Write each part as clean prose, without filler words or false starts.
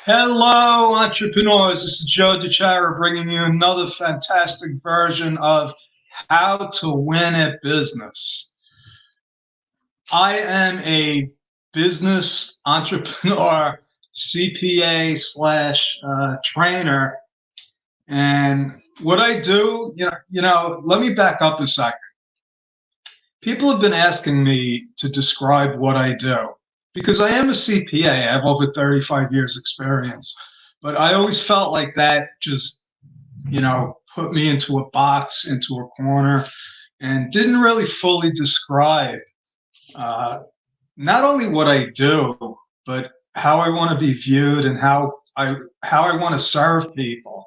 Hello, entrepreneurs. This is Joe DeChara bringing you another fantastic version of How to Win at Business. I am a business entrepreneur, CPA slash trainer, and what I do, let me back up a second. People have been asking me to describe what I do because I am a CPA. I have over 35 years experience, but I always felt like that just, put me into a box, into a corner, and didn't really fully describe uh, not only what I do, but how I want to be viewed and how I want to serve people.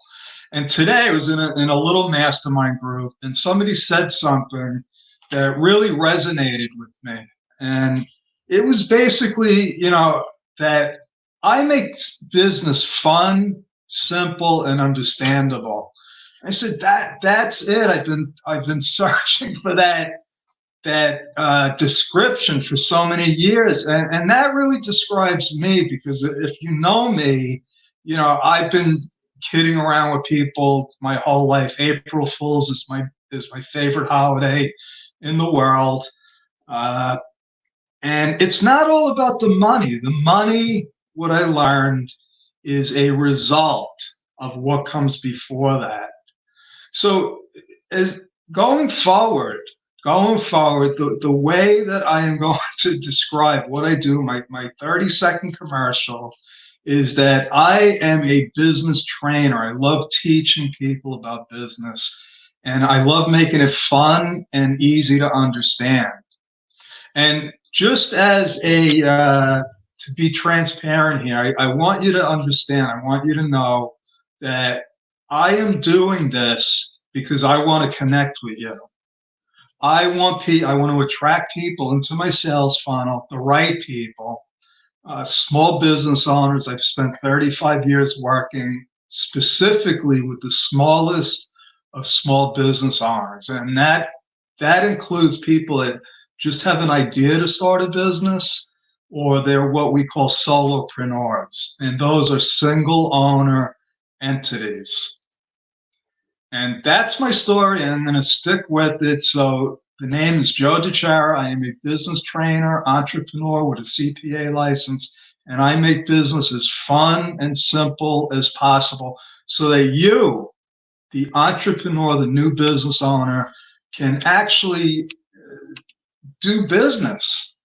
And today I was in a little mastermind group, and somebody said something that really resonated with me. And it was basically, that I make business fun, simple, and understandable. I said that's it. I've been searching for that description for so many years, and that really describes me because if you know me, I've been kidding around with people my whole life. April Fools is my favorite holiday in the world. Uh, and it's not all about the money. The money, what I learned, is a result of what comes before that. So, as going forward, the way that I am going to describe what I do, my 30-second commercial, is that I am a business trainer. I love teaching people about business, and I love making it fun and easy to understand. And just as to be transparent here, I want you to understand, I want you to know that I am doing this because I want to connect with you. I want to attract people into my sales funnel, the right people, small business owners. I've spent 35 years working specifically with the smallest of small business owners, and that includes people that just have an idea to start a business, or they're what we call solopreneurs, and those are single owner entities. And that's my story, and I'm going to stick with it. So the name is Joe DeChara. I am a business trainer, entrepreneur with a CPA license, and I make business as fun and simple as possible so that you, the entrepreneur, the new business owner, can actually do business.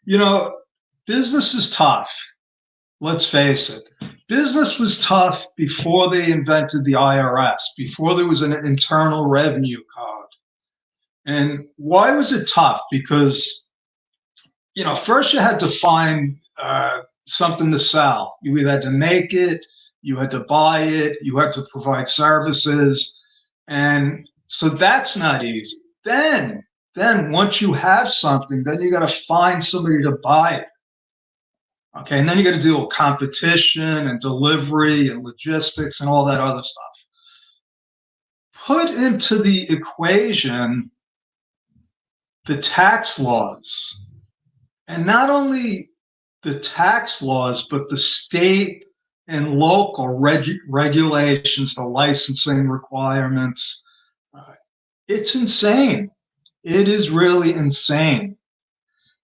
You know, business is tough. Let's face it. Business was tough before they invented the IRS, before there was an internal revenue code. And why was it tough? Because, first you had to find something to sell. You either had to make it, you had to buy it, you had to provide services. And so that's not easy. Then once you have something, then you got to find somebody to buy it. Okay, and then you got to deal with competition and delivery and logistics and all that other stuff. Put into the equation the tax laws, and not only the tax laws, but the state and local regulations, the licensing requirements. It's insane. It is really insane.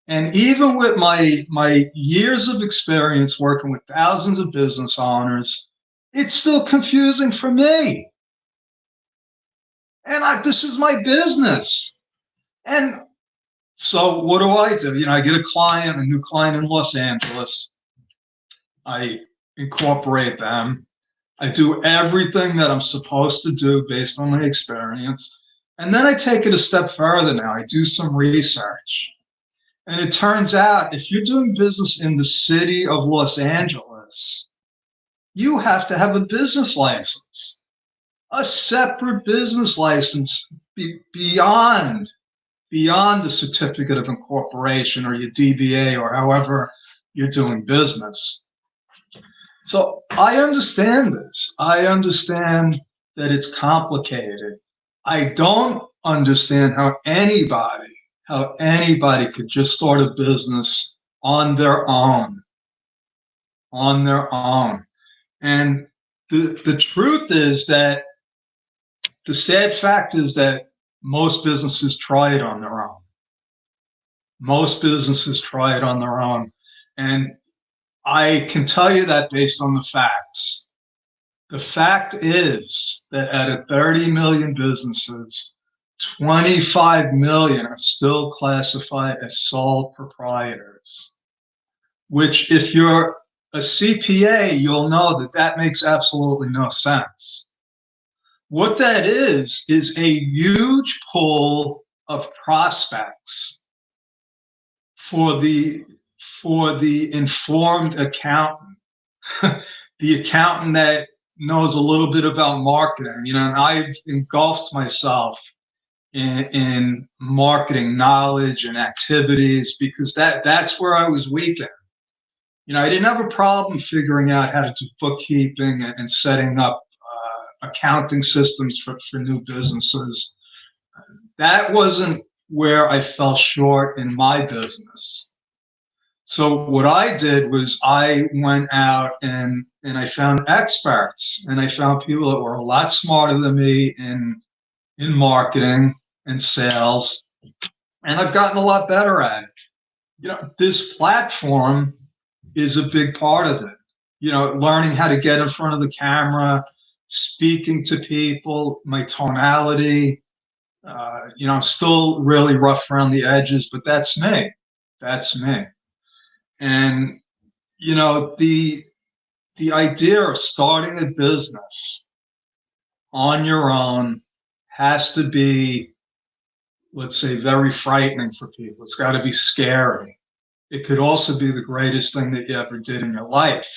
And even with my years of experience working with thousands of business owners, it's still confusing for me. And this is my business. And so what do I do? I get a new client in Los Angeles. I incorporate them. I do everything that I'm supposed to do based on my experience. And then I take it a step further now. I do some research. And it turns out if you're doing business in the city of Los Angeles, you have to have a business license, a separate business license beyond the certificate of incorporation or your DBA or however you're doing business. So I understand this. I understand that it's complicated. I don't understand how anybody could just start a business on their own. And the truth is that the sad fact is that most businesses try it on their own. Most businesses try it on their own. And I can tell you that based on the facts. The fact is that out of 30 million businesses, 25 million are still classified as sole proprietors, which, if you're a CPA, you'll know that that makes absolutely no sense. What that is a huge pool of prospects for the informed accountant, the accountant that knows a little bit about marketing. And I've engulfed myself in marketing knowledge and activities because that's where I was weak in. I didn't have a problem figuring out how to do bookkeeping and setting up accounting systems for new businesses. That wasn't where I fell short in my business. So what I did was I went out and I found experts, and I found people that were a lot smarter than me in marketing and sales, and I've gotten a lot better at it. This platform is a big part of it. Learning how to get in front of the camera, speaking to people, my tonality. I'm still really rough around the edges, but that's me. That's me. And the idea of starting a business on your own has to be, let's say, very frightening for people. It's got to be scary. It could also be the greatest thing that you ever did in your life.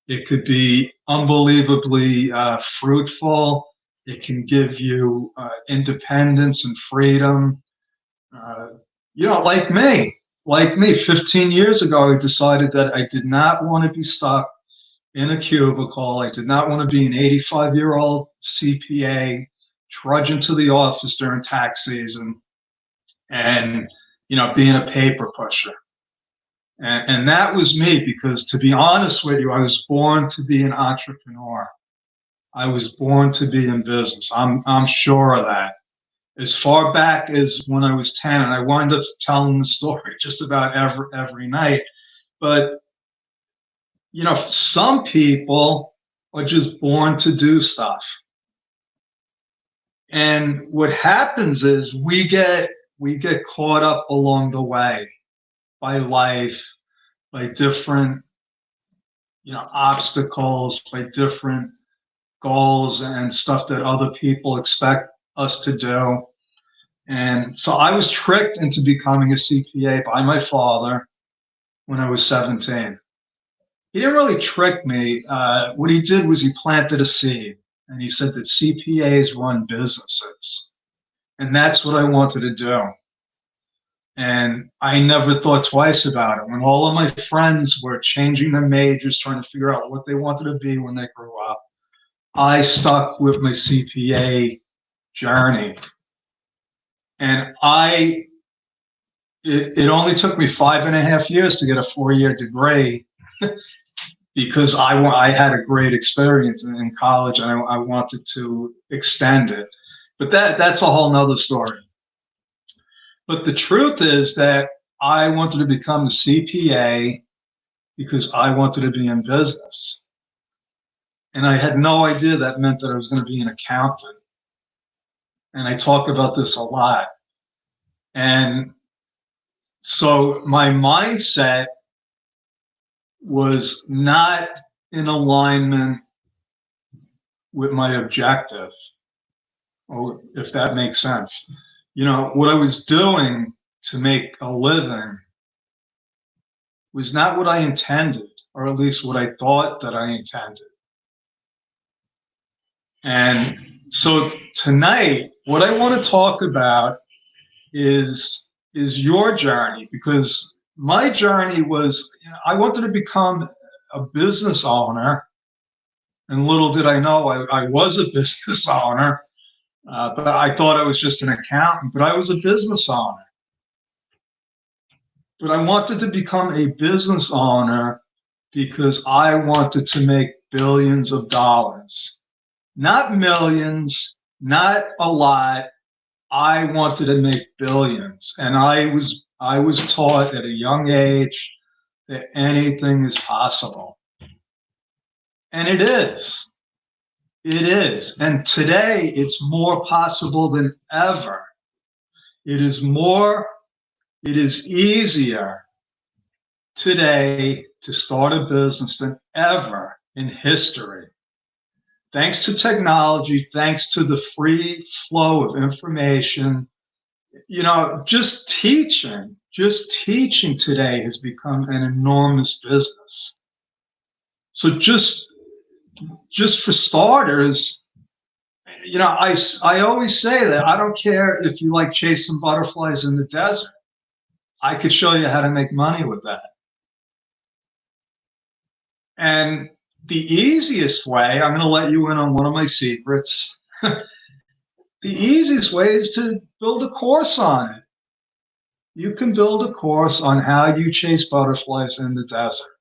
It could be unbelievably fruitful. It can give you independence and freedom. Like me, 15 years ago, I decided that I did not want to be stuck in a cubicle. I did not want to be an 85-year-old CPA trudging to the office during tax season and, being a paper pusher. And that was me, because, to be honest with you, I was born to be an entrepreneur. I was born to be in business. I'm sure of that. As far back as when I was 10, and I wind up telling the story just about every night. But, some people are just born to do stuff. And what happens is we get caught up along the way by life, by different, obstacles, by different goals and stuff that other people expect us to do. And so I was tricked into becoming a CPA by my father when I was 17. He didn't really trick me. What he did was he planted a seed, and he said that CPAs run businesses. And that's what I wanted to do. And I never thought twice about it. When all of my friends were changing their majors, trying to figure out what they wanted to be when they grew up, I stuck with my CPA journey. And it only took me 5.5 years to get a 4-year degree because I had a great experience in college, and I wanted to extend it. But that's a whole nother story. But the truth is that I wanted to become a CPA because I wanted to be in business. And I had no idea that meant that I was going to be an accountant. And I talk about this a lot. And so my mindset was not in alignment with my objective, or if that makes sense. What I was doing to make a living was not what I intended, or at least what I thought that I intended. And so tonight, what I want to talk about is your journey, because my journey was, I wanted to become a business owner, and little did I know I was a business owner. But I thought I was just an accountant, but I was a business owner. But I wanted to become a business owner because I wanted to make billions of dollars. Not millions, not a lot. I wanted to make billions. And I was taught at a young age that anything is possible. And it is. It is. And today it's more possible than ever. It is easier today to start a business than ever in history. Thanks to technology, thanks to the free flow of information, just teaching today has become an enormous business. So just for starters, I always say that I don't care if you like chasing butterflies in the desert. I could show you how to make money with that. And the easiest way, I'm going to let you in on one of my secrets. The easiest way is to build a course on it. You can build a course on how you chase butterflies in the desert.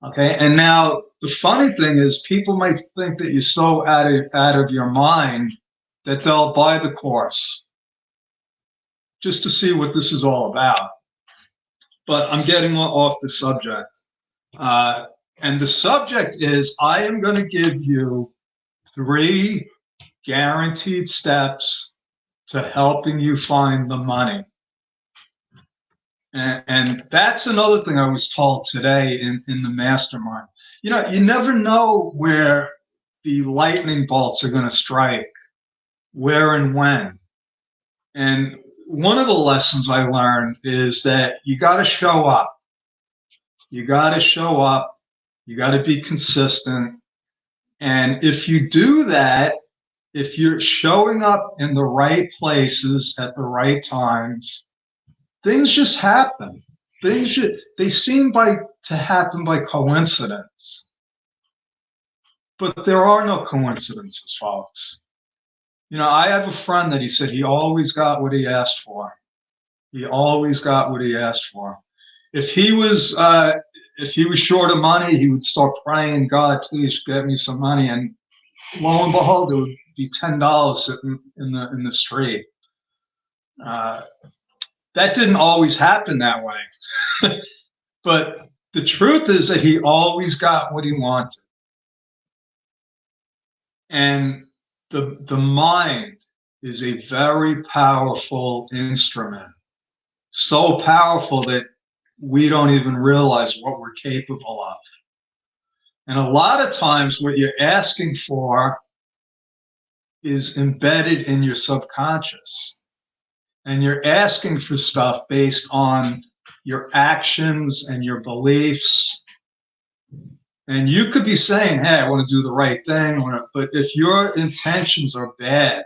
Okay, and now the funny thing is, people might think that you're so out of your mind that they'll buy the course just to see what this is all about. But I'm getting off the subject. And the subject is, I am going to give you 3 guaranteed steps to helping you find the money. And that's another thing I was told today in the mastermind. You never know where the lightning bolts are going to strike, where and when. And one of the lessons I learned is that you got to show up. You got to show up. You got to be consistent. And if you do that, if you're showing up in the right places at the right times, things just happen. They seem to happen by coincidence. But there are no coincidences, folks. I have a friend that he said he always got what he asked for. He always got what he asked for. If he was short of money, he would start praying, God, please get me some money. And lo and behold, it would be $10 sitting in the street. That didn't always happen that way. But the truth is that he always got what he wanted. And the mind is a very powerful instrument. So powerful that we don't even realize what we're capable of. And a lot of times what you're asking for is embedded in your subconscious. And you're asking for stuff based on your actions and your beliefs. And you could be saying, hey, I want to do the right thing. But if your intentions are bad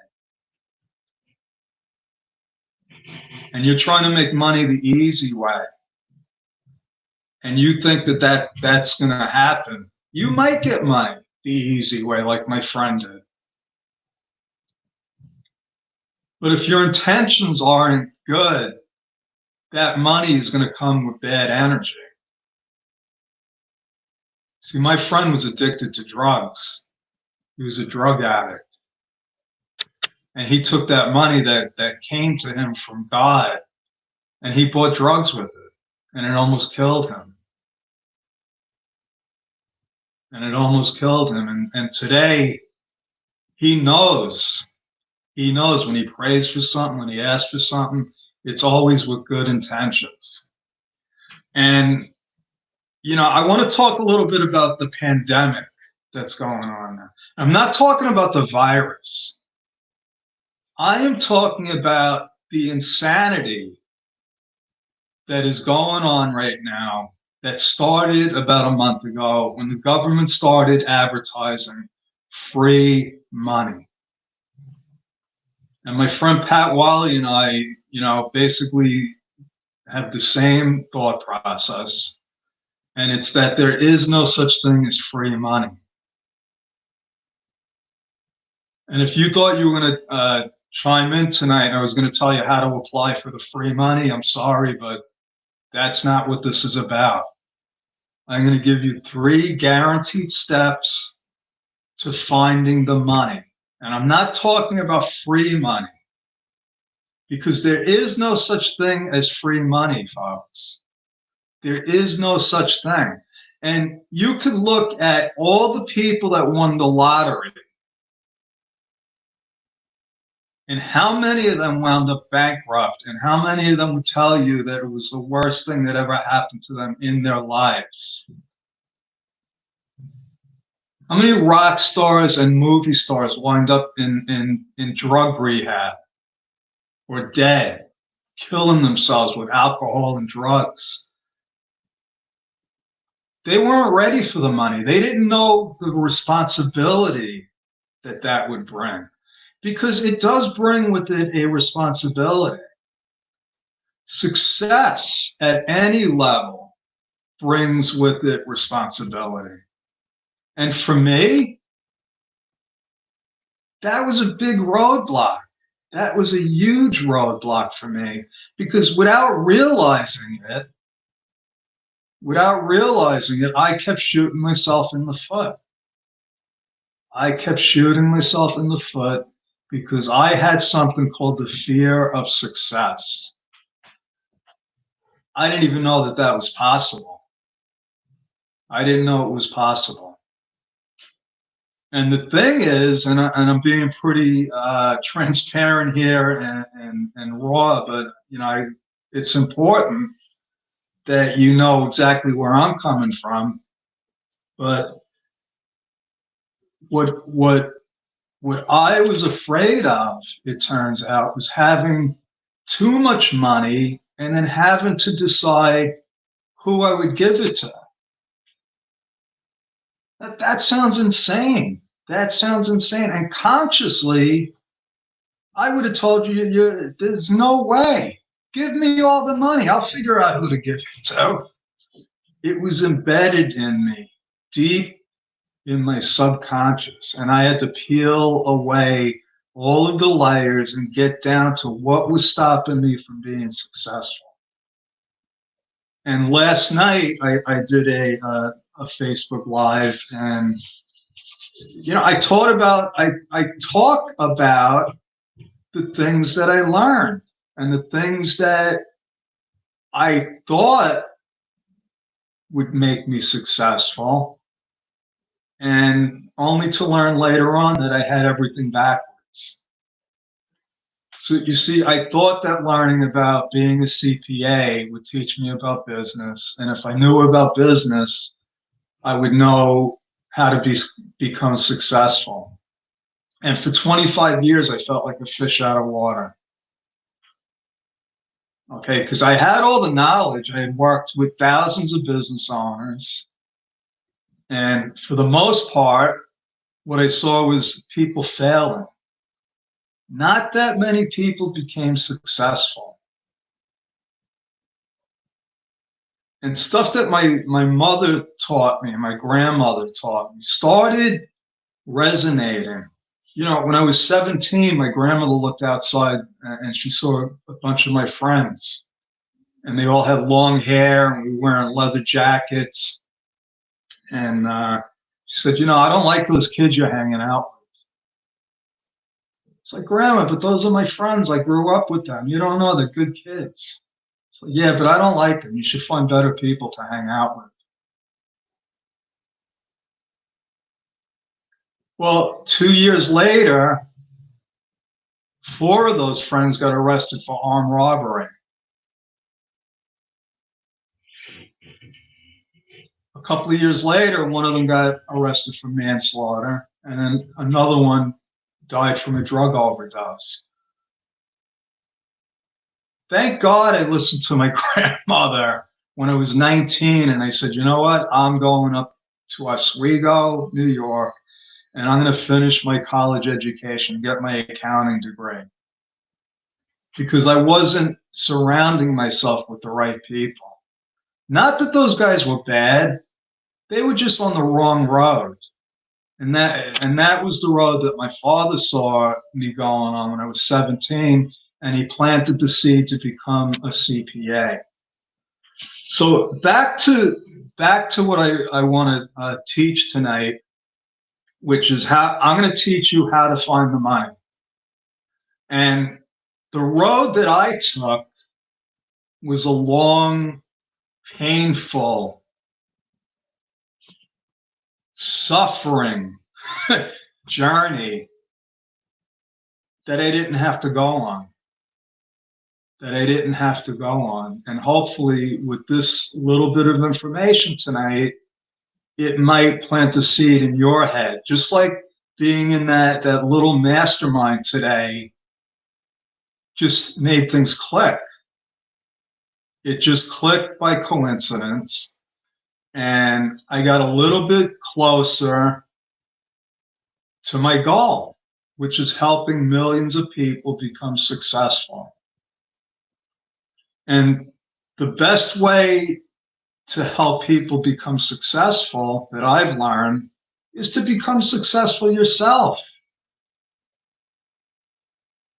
and you're trying to make money the easy way, and you think that's going to happen, you might get money the easy way, like my friend did. But if your intentions aren't good, that money is going to come with bad energy. See, my friend was addicted to drugs. He was a drug addict. And he took that money that came to him from God, and he bought drugs with it. And it almost killed him. And today, he knows when he prays for something, when he asks for something, it's always with good intentions. And, I want to talk a little bit about the pandemic that's going on now. I'm not talking about the virus. I am talking about the insanity that is going on right now that started about a month ago when the government started advertising free money. And my friend Pat Wally and I, basically have the same thought process. And it's that there is no such thing as free money. And if you thought you were going to chime in tonight and I was going to tell you how to apply for the free money, I'm sorry, but that's not what this is about. I'm going to give you 3 guaranteed steps to finding the money. And I'm not talking about free money, because there is no such thing as free money, folks. There is no such thing. And you could look at all the people that won the lottery, and how many of them wound up bankrupt, and how many of them would tell you that it was the worst thing that ever happened to them in their lives. How many rock stars and movie stars wind up in drug rehab, or dead, killing themselves with alcohol and drugs? They weren't ready for the money. They didn't know the responsibility that that would bring, because it does bring with it a responsibility. Success at any level brings with it responsibility. And for me, that was a big roadblock. That was a huge roadblock for me, because without realizing it, I kept shooting myself in the foot. I kept shooting myself in the foot because I had something called the fear of success. I didn't even know that that was possible. I didn't know it was possible. And the thing is, and I'm being pretty transparent here and raw, but it's important that you know exactly where I'm coming from. But what I was afraid of, it turns out, was having too much money and then having to decide who I would give it to. That sounds insane. That sounds insane. And consciously, I would have told you, there's no way. Give me all the money. I'll figure out who to give it to. It was embedded in me, deep in my subconscious. And I had to peel away all of the layers and get down to what was stopping me from being successful. And last night, I did a Facebook Live, and I talk about the things that I learned and the things that I thought would make me successful, and only to learn later on that I had everything backwards. So you see, I thought that learning about being a CPA would teach me about business, and if I knew about business, I would know how to become successful. And for 25 years, I felt like a fish out of water. Okay, because I had all the knowledge. I had worked with thousands of business owners. And for the most part, what I saw was people failing. Not that many people became successful. And stuff that my mother taught me, my grandmother taught me, started resonating. When I was 17, my grandmother looked outside and she saw a bunch of my friends. And they all had long hair and we were wearing leather jackets. And she said, I don't like those kids you're hanging out with. It's like, Grandma, but those are my friends. I grew up with them. You don't know, they're good kids. It's like, yeah, but I don't like them. You should find better people to hang out with. Well, 2 years later, 4 of those friends got arrested for armed robbery. A couple of years later, one of them got arrested for manslaughter, and then another one died from a drug overdose. Thank God I listened to my grandmother when I was 19, and I said, you know what? I'm going up to Oswego, New York, and I'm going to finish my college education, get my accounting degree. Because I wasn't surrounding myself with the right people. Not that those guys were bad. They were just on the wrong road. And that was the road that my father saw me going on when I was 17, and he planted the seed to become a CPA. So back to back to what I want to teach tonight, which is how I'm going to teach you how to find the money. And the road that I took was a long, painful, suffering journey that I didn't have to go on. And hopefully, with this little bit of information tonight, it might plant a seed in your head. Just like being in that little mastermind today just made things click. It just clicked by coincidence. And I got a little bit closer to my goal, which is helping millions of people become successful. And the best way to help people become successful that I've learned is to become successful yourself.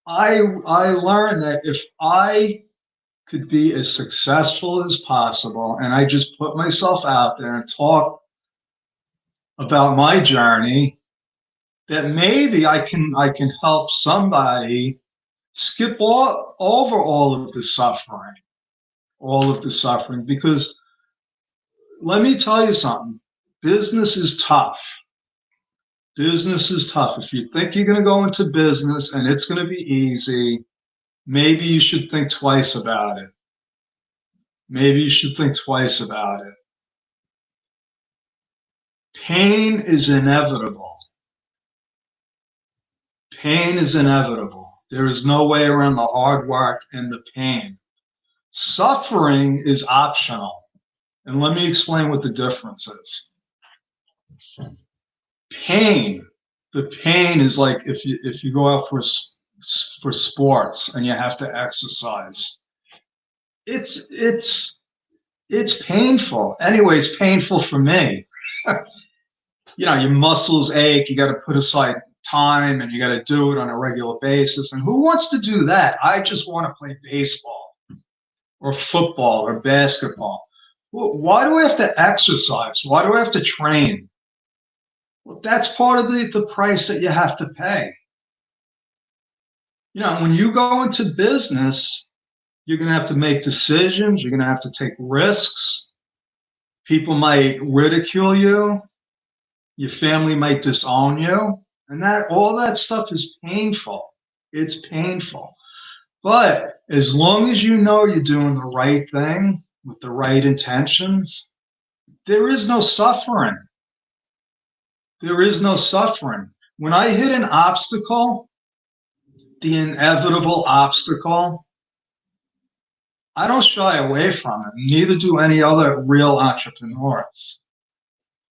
I learned that if I could be as successful as possible and I just put myself out there and talk about my journey, that maybe I can help somebody skip over all of the suffering, because let me tell you something, business is tough. If you think you're going to go into business and it's going to be easy, maybe you should think twice about it. Pain is inevitable. There is no way around the hard work and the pain. Suffering is optional. And let me explain what the difference is. The pain is like if you go out for sports and you have to exercise. It's painful. Anyway, it's painful for me. Your muscles ache, you got to put aside time and you got to do it on a regular basis. And who wants to do that? I just want to play baseball or football or basketball. Well, why do I have to exercise? Why do I have to train? Well, that's part of the price that you have to pay. When you go into business, you're going to have to make decisions. You're going to have to take risks. People might ridicule you. Your family might disown you. And all that stuff is painful. It's painful. But as long as you know you're doing the right thing with the right intentions, there is no suffering. When I hit an obstacle, the inevitable obstacle, I don't shy away from it. Neither do any other real entrepreneurs.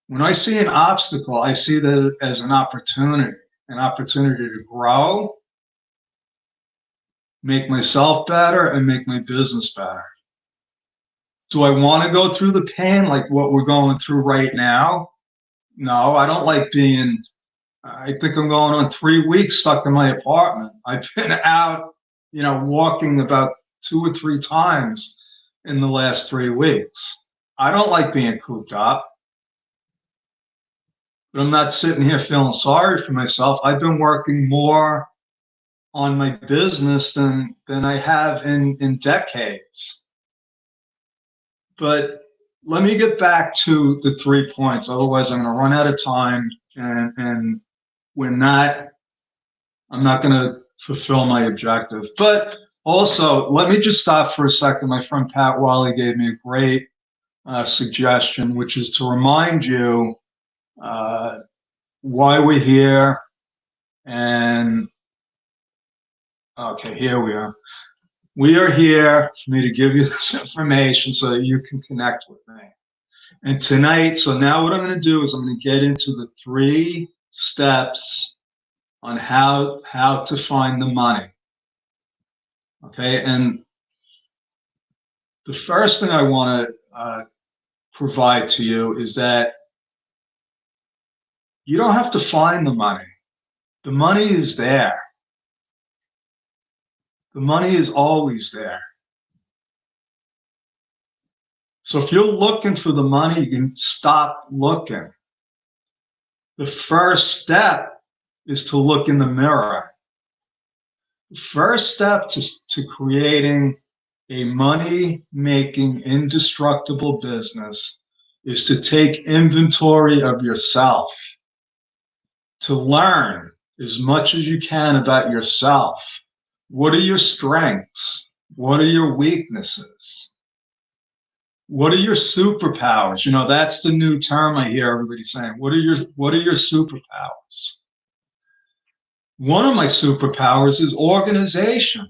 When I see an obstacle, I see that as an opportunity to grow, make myself better, and make my business better. Do I want to go through the pain like what we're going through right now? No, I don't like I think I'm going on 3 weeks stuck in my apartment. I've been out, walking about 2 or 3 times in the last 3 weeks. I don't like being cooped up. But I'm not sitting here feeling sorry for myself. I've been working more on my business than I have in decades. But let me get back to the 3 points. Otherwise, I'm going to run out of time, and I'm not going to fulfill my objective. But also, let me just stop for a second. My friend Pat Wiley gave me a great suggestion, which is to remind you why we're here. And okay, here we are. We are here for me to give you this information so that you can connect with me. And tonight, so now what I'm going to do is I'm going to get into the 3 steps on how to find the money. Okay, and the first thing I want to provide to you is that you don't have to find the money. The money is there. The money is always there. So if you're looking for the money, you can stop looking. The first step is to look in the mirror. The first step to creating a money-making, indestructible business is to take inventory of yourself, to learn as much as you can about yourself. What are your strengths? What are your weaknesses? What are your superpowers? You know, that's the new term I hear everybody saying. What are your superpowers? One of my superpowers is organization.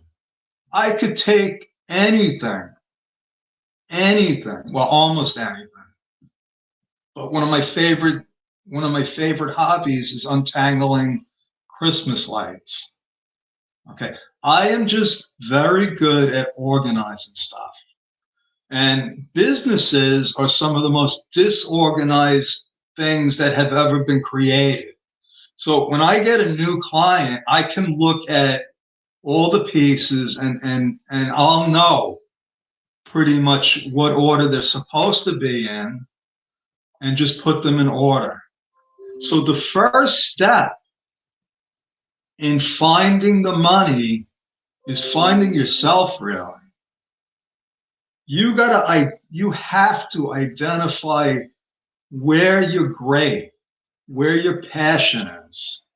I could take anything, well, almost anything. But one of my favorite hobbies is untangling Christmas lights. Okay. I am just very good at organizing stuff. And businesses are some of the most disorganized things that have ever been created. So when I get a new client, I can look at all the pieces and I'll know pretty much what order they're supposed to be in and just put them in order. So the first step in finding the money is finding yourself, really. You have to identify where you're great, where your passion is.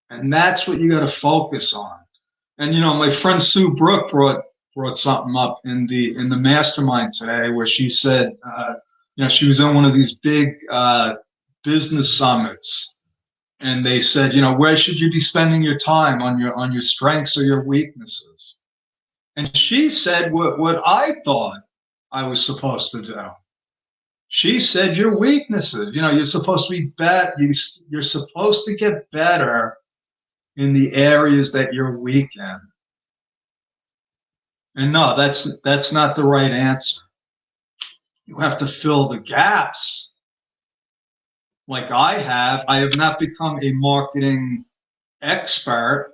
And that's what you got to focus on. And you know, my friend Sue Brook brought something up in the mastermind today, where she said, you know, she was in one of these big business summits, and they said, you know, where should you be spending your time, on your strengths or your weaknesses? And she said what I thought I was supposed to do. She said your weaknesses. You know, you're supposed to be better. You're supposed to get better in the areas that you're weak in. And no, that's not the right answer. You have to fill the gaps. Like I have not become a marketing expert.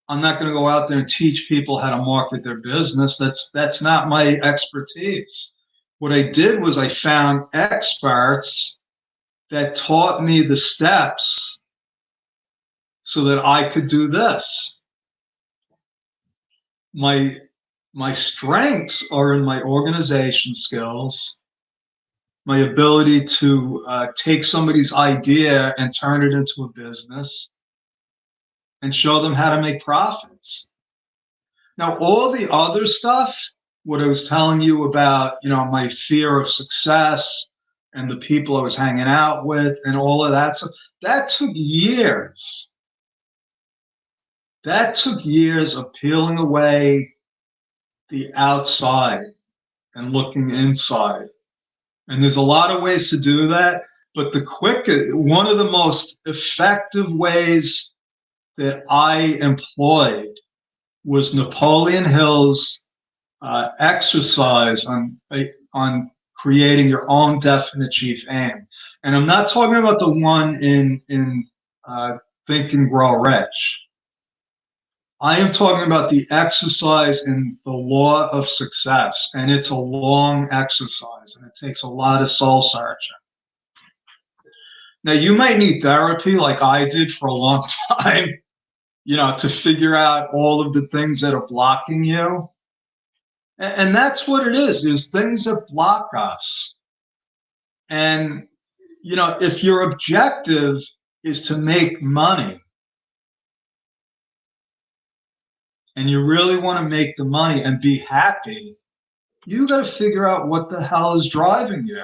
I'm not going to go out there and teach people how to market their business. That's not my expertise. What I did was I found experts that taught me the steps so that I could do this. My strengths are in my organization skills, my ability to take somebody's idea and turn it into a business and show them how to make profits. Now, all the other stuff, what I was telling you about, you know, my fear of success and the people I was hanging out with and all of that stuff, that took years. That took years of peeling away the outside and looking inside. And there's a lot of ways to do that, but one of the most effective ways that I employed was Napoleon Hill's exercise on creating your own definite chief aim. And I'm not talking about the one in Think and Grow Rich. I am talking about the exercise in the law of success, and it's a long exercise, and it takes a lot of soul searching. Now, you might need therapy like I did for a long time, you know, to figure out all of the things that are blocking you. And that's what it is. There's things that block us. And, you know, if your objective is to make money, and you really want to make the money and be happy, you got to figure out what the hell is driving you.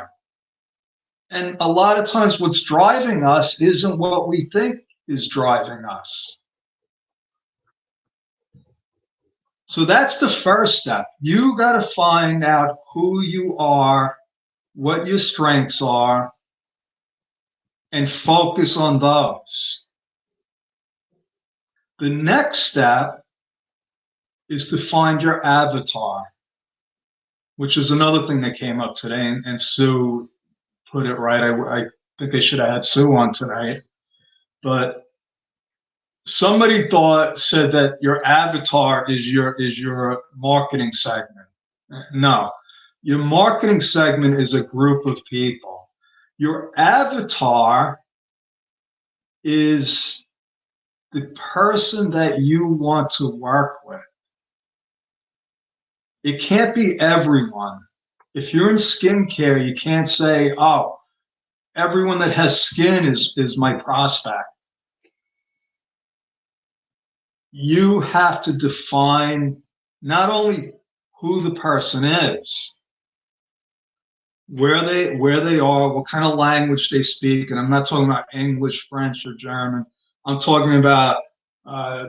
And a lot of times what's driving us isn't what we think is driving us. So that's the first step. You got to find out who you are, what your strengths are, and focus on those. The next step is to find your avatar, which is another thing that came up today, and Sue put it right. I think I should have had Sue on tonight, but somebody said that your avatar is your marketing segment. No, Your marketing segment is a group of people. Your avatar is the person that you want to work with. It can't be everyone. If you're in skincare, you can't say, oh, everyone that has skin is my prospect. You have to define not only who the person is, where they are, what kind of language they speak, and I'm not talking about English, French, or German. I'm talking about uh,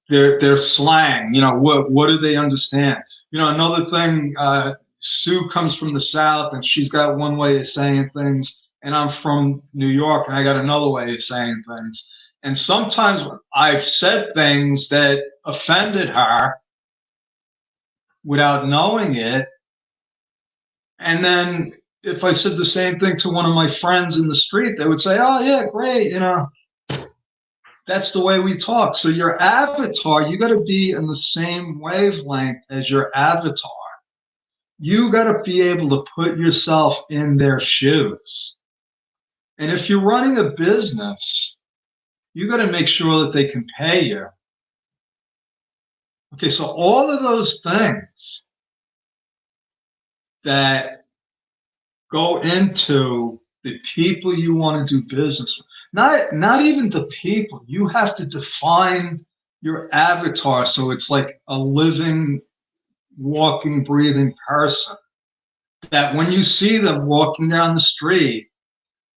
their slang. You know, what do they understand? You know, another thing. Sue comes from the South, and she's got one way of saying things, and I'm from New York, and I got another way of saying things. And sometimes I've said things that offended her without knowing it. And then if I said the same thing to one of my friends in the street, they would say, "Oh yeah, great, you know, that's the way we talk." So your avatar, you got to be in the same wavelength as your avatar. You got to be able to put yourself in their shoes. And if you're running a business, you got to make sure that they can pay you. Okay, so all of those things that go into the people you want to do business with. Not even the people. You have to define your avatar so it's like a living, walking, breathing person. That when you see them walking down the street,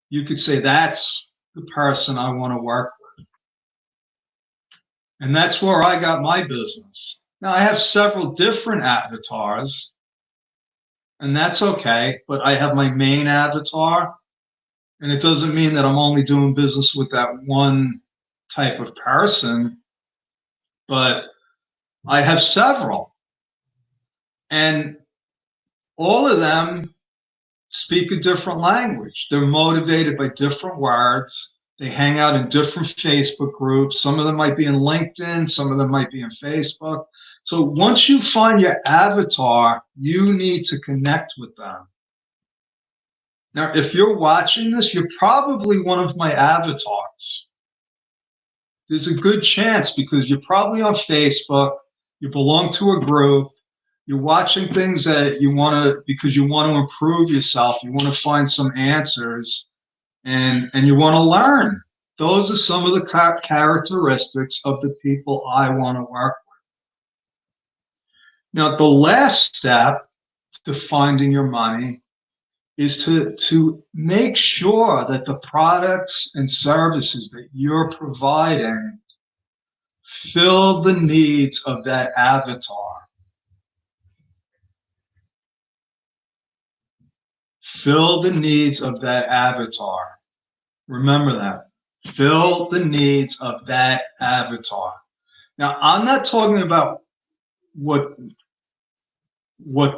you could say, that's the person I want to work with. And that's where I got my business. Now I have several different avatars, and that's okay, but I have my main avatar. And it doesn't mean that I'm only doing business with that one type of person, but I have several. And all of them speak a different language. They're motivated by different words. They hang out in different Facebook groups. Some of them might be in LinkedIn, some of them might be in Facebook. So once you find your avatar, you need to connect with them. Now, if you're watching this, you're probably one of my avatars. There's a good chance because you're probably on Facebook, you belong to a group, you're watching things that you want to, because you want to improve yourself, you want to find some answers, and you want to learn. Those are some of the characteristics of the people I want to work with. Now, the last step to finding your money is to make sure that the products and services that you're providing fill the needs of that avatar. Fill the needs of that avatar. Remember that. Fill the needs of that avatar. Now, I'm not talking about what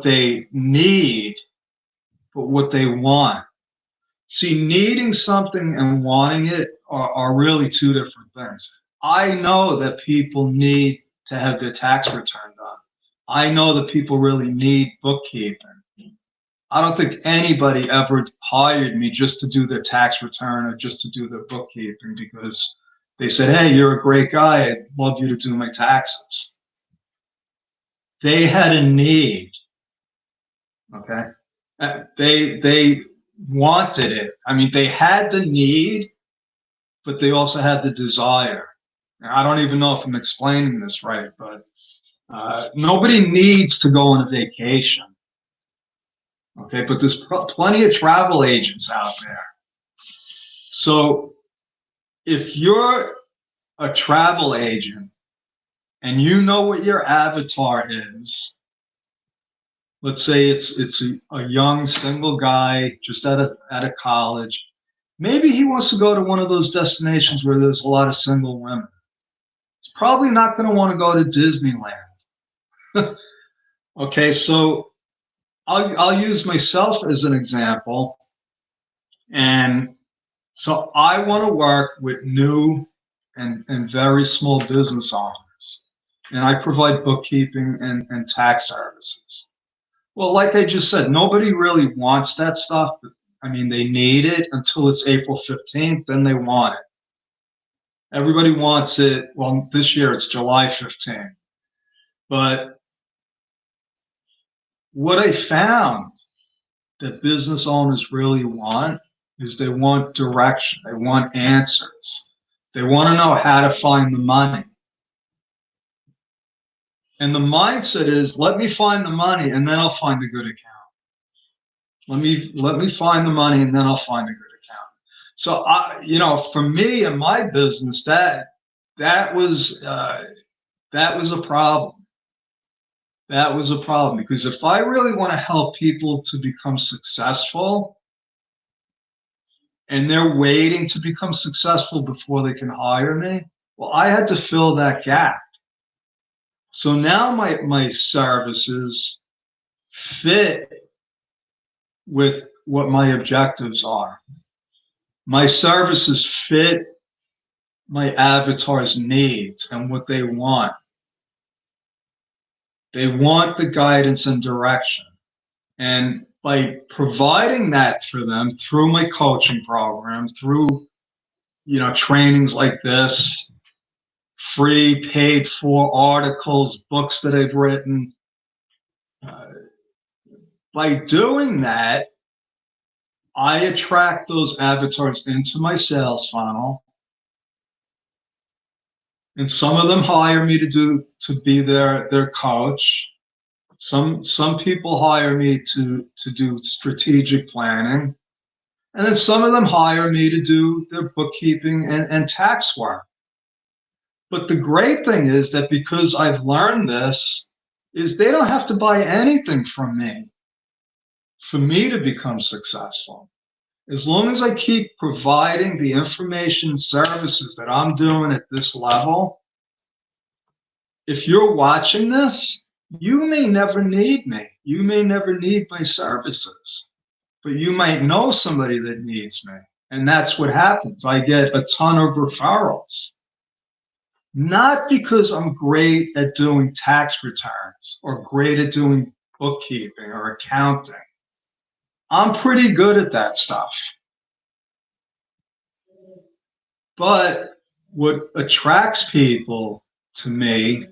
they need, but what they want. See, needing something and wanting it are really two different things. I know that people need to have their tax return done. I know that people really need bookkeeping. I don't think anybody ever hired me just to do their tax return or just to do their bookkeeping because they said, "Hey, you're a great guy. I'd love you to do my taxes." They had a need. Okay. They wanted it. I mean, they had the need, but they also had the desire. Now, I don't even know if I'm explaining this right, but nobody needs to go on a vacation. Okay, but there's plenty of travel agents out there. So if you're a travel agent and you know what your avatar is, let's say it's a young single guy just out of college. Maybe he wants to go to one of those destinations where there's a lot of single women. He's probably not going to want to go to Disneyland. Okay, so I'll use myself as an example. And so I want to work with new and very small business owners. and I provide bookkeeping and tax services. Well, like I just said, nobody really wants that stuff. But, I mean, they need it until it's April 15th, then they want it. Everybody wants it. Well, this year it's July 15th. But what I found that business owners really want is they want direction. They want answers. They want to know how to find the money. And the mindset is, let me find the money and then I'll find a good account. Let me find the money and then I'll find a good account. So for me and my business, that was a problem. That was a problem because if I really want to help people to become successful and they're waiting to become successful before they can hire me, well, I had to fill that gap. So now my services fit with what my objectives are. My services fit my avatar's needs and what they want. They want the guidance and direction. And by providing that for them through my coaching program, through trainings like this, free paid for articles, books that I've written, by doing that, I attract those avatars into my sales funnel. And some of them hire me to be their coach. Some people hire me to do strategic planning. And then some of them hire me to do their bookkeeping and tax work. But the great thing is that because I've learned this, is they don't have to buy anything from me for me to become successful. As long as I keep providing the information services that I'm doing at this level, if you're watching this, you may never need me. You may never need my services, but you might know somebody that needs me. And that's what happens. I get a ton of referrals. Not because I'm great at doing tax returns or great at doing bookkeeping or accounting. I'm pretty good at that stuff. But what attracts people to me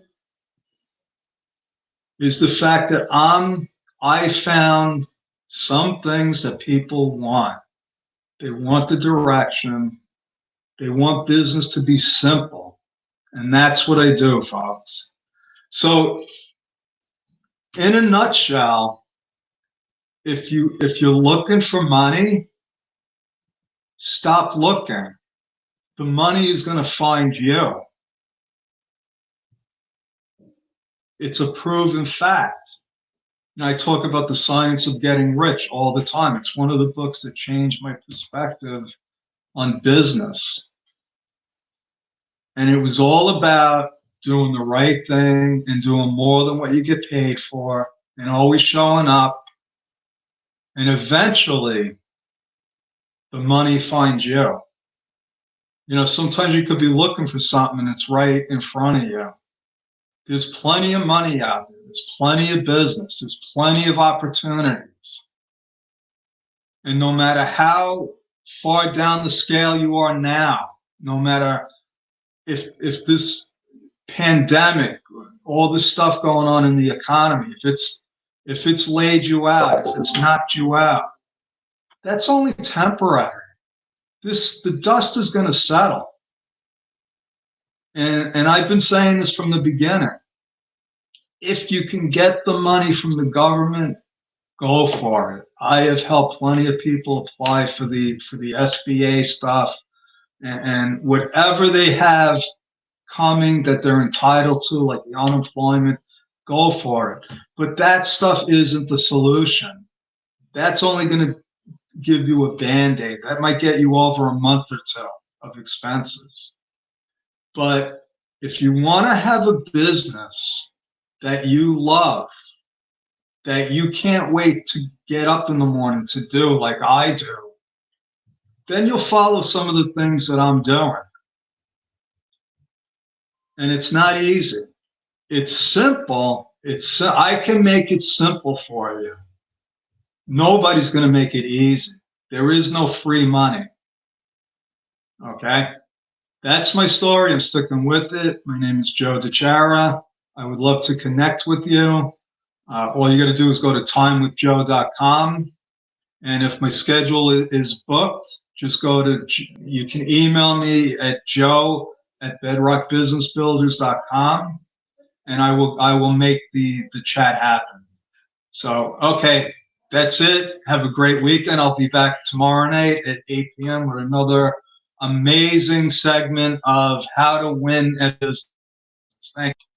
is the fact that I found some things that people want. They want the direction. They want business to be simple. And that's what I do, folks. So in a nutshell, if you're looking for money, stop looking. The money is going to find you. It's a proven fact. And I talk about the science of getting rich all the time. It's one of the books that changed my perspective on business. And it was all about doing the right thing and doing more than what you get paid for and always showing up. And eventually, the money finds you. Sometimes you could be looking for something and it's right in front of you. There's plenty of money out there. There's plenty of business. There's plenty of opportunities. And no matter how far down the scale you are now, no matter if this pandemic, all this stuff going on in the economy, if it's laid you out, if it's knocked you out, that's only temporary. The dust is going to settle. And I've been saying this from the beginning. If you can get the money from the government, go for it. I have helped plenty of people apply for the SBA stuff and whatever they have coming that they're entitled to, like the unemployment, go for it. But that stuff isn't the solution. That's only going to give you a Band-Aid. That might get you over a month or two of expenses. But if you want to have a business that you love, that you can't wait to get up in the morning to do like I do, then you'll follow some of the things that I'm doing. And it's not easy. It's simple. I can make it simple for you. Nobody's going to make it easy. There is no free money. Okay? That's my story. I'm sticking with it. My name is Joe DiChiara. I would love to connect with you. All you got to do is go to timewithjoe.com. And if my schedule is booked, just you can email me at joe@bedrockbusinessbuilders.com, and I will make the chat happen. So, okay, that's it. Have a great weekend. I'll be back tomorrow night at 8 p.m. with another amazing segment of how to win at business. Thank you.